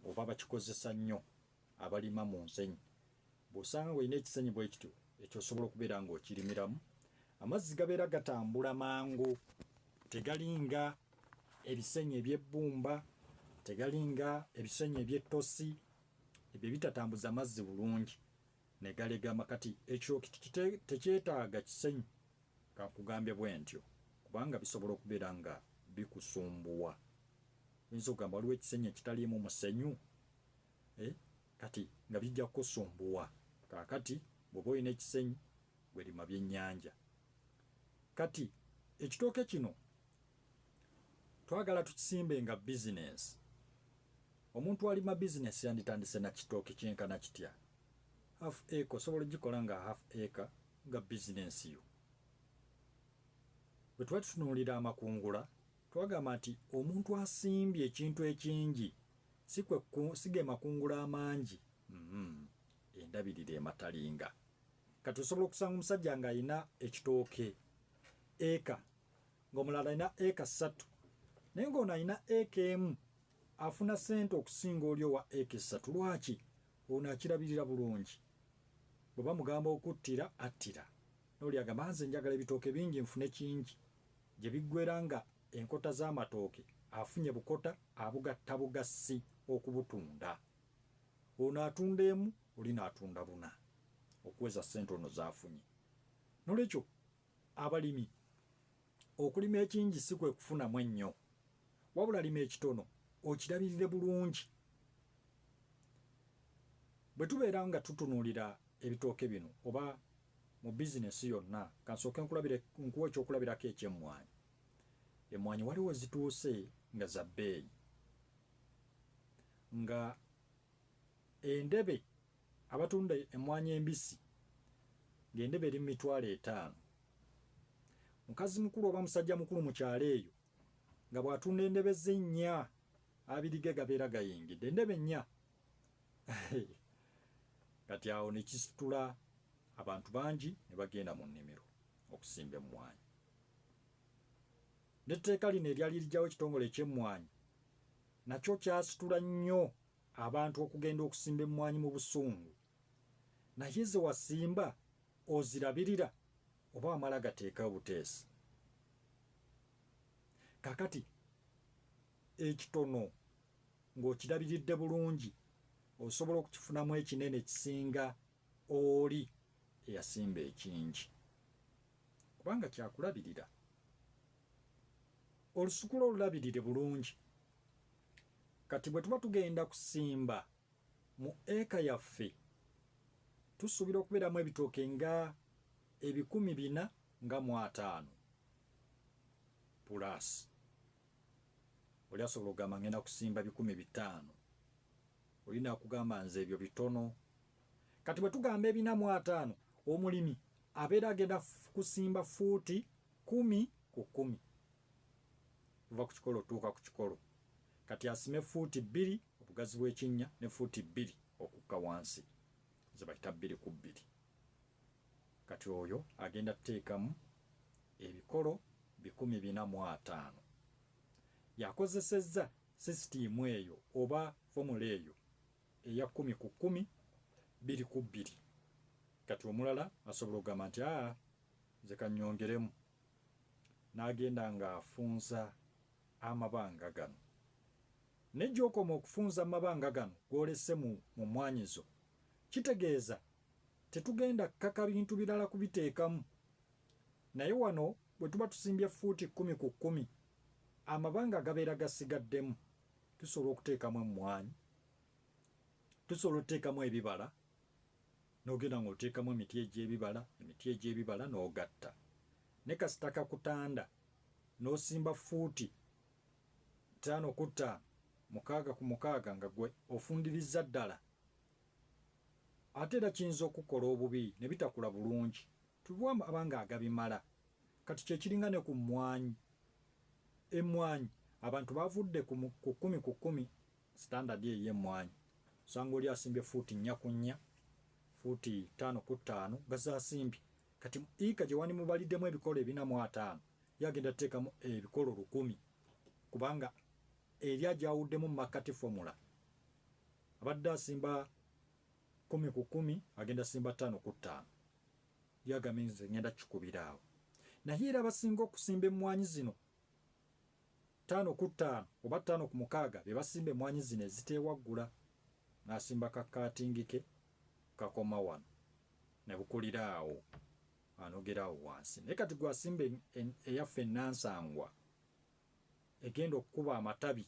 oba bakikozesa nnyo abalima mu nsenyi. Bw'osanga ng'olina ekisenyi bwe kityo ekyo osobola okubeera ng'okirimiramu. Amazzi gabeera gatambula mangu, tegalinga ebisenyi eby'ebbumba, tegalinga ebisenyi eby'ettosi, ebyo bitatambuza mazzi bulungi ne galegama. Kati ekyo tekyetaaga kisenyi, kakugambye bwe ntyo, kubanga bisobola okubeera nga bikusumbuwa. Oyinza okugamba waliwo ekisenyi ekitaliimu musenyu, kati nga bijja kukusumbuwa. Kaakati bw'oba olina ekisenyi gwe lima byennyanja. Kati ekitooke kino twagala tukisimbe nga bizinensi. Omuntu alima bizinensi yanditandise na kitooke kyenkana kitya? Half acre osobola ogikola nga half acre nga bizinensi yo. Bwe tuba tutunuulira amakungula twagamba nti omuntu asimbye ekintu ekingi si ge makungula amangi, endabirira ematalinga. Kati osobola okusanga omusajja ng'alina ekitooke eka, ng'omulala alina eka 3, naye ng'ono alina eka emu, afuna ssente okusinga oli owa eka 3. Lwaki? Ono akirabirira bulungi. Bwe bamugamba okuttira, attira. N'oli agamba nze njagala ebitooke bingi nfune kingi. Gye biggwera nga enkota z'amatooke afunye bukota abugatta bugassi okubutunda. Ono atunda emu, oli n'atunda 4 okuweza ssente ono z'afunye. N'olwekyo abalimi okulima ekingi si kwe kufunamu ennyo, wabula lima ekitono okirabirire bulungi. Bwe tubeera nga tutunuulira ebitooke bino oba mu bizinesi yonna, kansooke nkuwa ekyokulabirako eky'emmwanyi. Emmwanyi waliwo zituuse nga za bbeeyi, nga endebe abatunda emmwanyi embisi ng'endebe eri mu $5,000. Mukazi mukulu oba musajja mukulu mu kyalo eyo nga bw'atunda endebe ze 4, abiri ge gabeera gayingidde, endebe 4. Kati awo ne kisitula abantu bangi ne bagenda mu nnimiro okusimba emmwanyi. N'etteeka lino eryali lijjawo ekitongole eky'emmwanyi nakyo kyasitula nnyo abantu okugenda okusimba emmwanyi mu busungu. Naye ze wasimba ozirabirira oba wamala gateekawo buteesi. Kaakati ekitono ng'okirabiridde bulungi osobola okukifunamu ekinene kisinga oli eyasimba ekingi, kubanga kyakulabirira. Olusuku olulabirire bulungi. Kati bwe tuba tugenda kusimba mu eka yaffe tusuubira okubeeramu ebitooke nga 450 pulaasi. Oli asobola okugamba ngenda kusimba 500. Olina akugamba nze ebyo bitono. Kati bwe tugamba 450, omulimi abeera agenda kusimba fuuti 10 ku 10 kuva ku kikolo otuuka ku kikolo. Kati asime fuuti 2 obugazi bw'ekinnya ne fuuti 2 okukka wansi, ze bayita 2 ku 2. Kati oyo agenda tuteekamu ebikolo 450. Yakozesezza sisitiimu eyo oba fomula eyo eya 10 ku 10, 2 ku 2. Kati omulala asobola okugamba nti nze kannyongeremu, n'agenda ng'afunza amabanga gano. Nejja okoma okufunza amabanga gano gw'olese mu mmwanyi zo, kitegeeza tetugenda kkaka bintu birala kubiteekamu. Naye wano bwe tuba tusimbye fuuti 10 ku 10, amabanga gabeera gasigaddemu. Tusobola okuteekamu emmwanyi, tusobola okuteekamu ebibala, n'ogenda ng'oteekamu emiti egy'ebibala n'ogatta. Ne kasita kakutanda n'osimba fuuti 5 ku 5, 6 ku 6 nga gwe ofundirizza ddala. Ate era kiyinza okukola obubi ne bitakula bulungi, tuwa abanga agabimala. Kati kyekiringa ne ku mmwanyi. Emmwanyi abantu bavudde ku 10 ku 10 standard ey'emmwanyi. Osanga oli asimbye fuuti 4 ku 4, fuuti 5 ku 5 gazasimbye. Kati ika gye wandimubaliddemu ebikolo 450, yagenda tuteekamu ebikolo 1000, kubanga eri agyawuddemu makati formula abadde asimba 10 ku 10 agenda simba 5 ku 5 yagambye nze ngenda kikubira awo naye era abasinga okusimba emmwanyi zino 5 ku 5 oba 5 ku 6 be basimba emmwanyi zino eziteewaggula n'asimba kakaatingi ke kakoma wano ne bukulira awo anogera awo wansi naye kati gwe asimba eyaffe ennansangwa egenda okukuba amatabi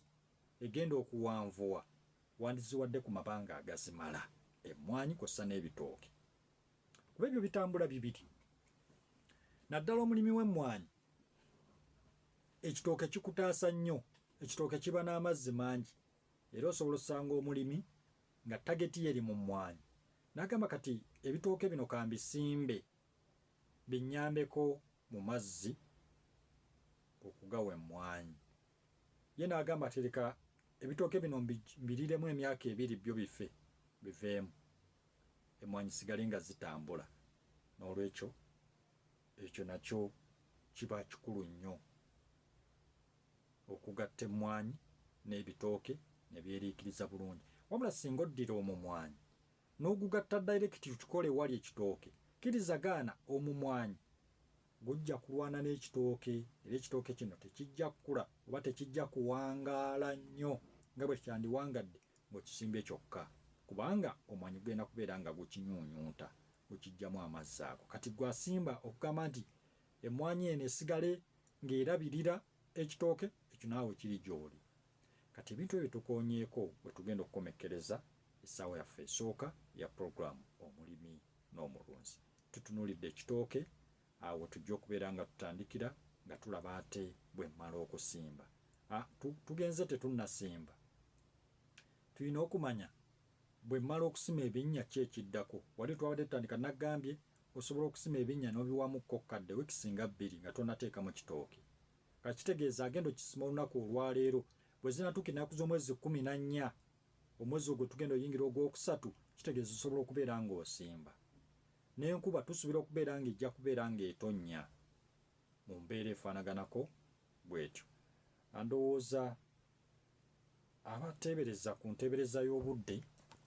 egenda okuwanvuwa wandiziwadde ku mabanga agazimala emmwanyi kw'ossa n'ebitooke kuba ebyo bitambula bibiri naddala omulimi w'emmwanyi ekitooke kikutaasa nnyo ekitooke kiba n'amazzi mangi era osobola osanga omulimi nga tageti yeri mu mmwanyi n'agamba kati ebitooke bino kambisimbe binnyambeko mu mazzi okugawa emmwanyi ye n'agamba tereka ebitooke bino mbiriremu emyaka 2 byo bife biveemu emmwanyi sigale nga zitambula n'olwekyo ekyo nakyo kiba kikulu nnyo okugatta emmwanyi n'ebitooke ne byeriikiriza bulungi wabula singa oddira omumwanyi n'ogugatta direct tukole wali ekitooke kirizagaana omumwanyi gujja kulwana n'ekitooke era ekitooke kino tekijja kukula oba tekijja kuwangaala nnyo nga bwe kyandiwangadde ng'okisimbye kyokka kubanga omwanyi gugenda kubeera nga gukinyuunyuuta gukijjamu amazzi ago kati gwasimba okugamba nti emmwanyi eno esigale ng'erabirira ekitooke ekyo naawe kiri gy'oli kati ebintu ebyo tukoonyeeko bwe tugenda okukomekkereza essaawa yaffe esooka ya puroguramu omulimi n'omulunzi tutunuulidde ekitooke awo tujja okubeera nga tutandikira nga tulaba ate bwe mmala okusimba tugenze tetunnasimba tulina okumanya bwe mmala okusima ebinnya ki ekiddako wali twabadde tutandika naggambye osobola okusima ebinnya n'obiwamukko kadde wiiki singa 2 nga tonateekamu kitooke kakitegeeza agenda okisima olunaku olwaleero bwe zinatuuka ennaku z'omwezi 14 omwezi ogwo tugenda oyingira ogwokusatu kitegeeza osobola okubeera ng'osimba n'enkuba tusuubira okubeera ng'ejja kubeera ng'etonnya mu mbeera efaanaganako bw'etyo ndowooza abateebereza ku nteebereza y'obudde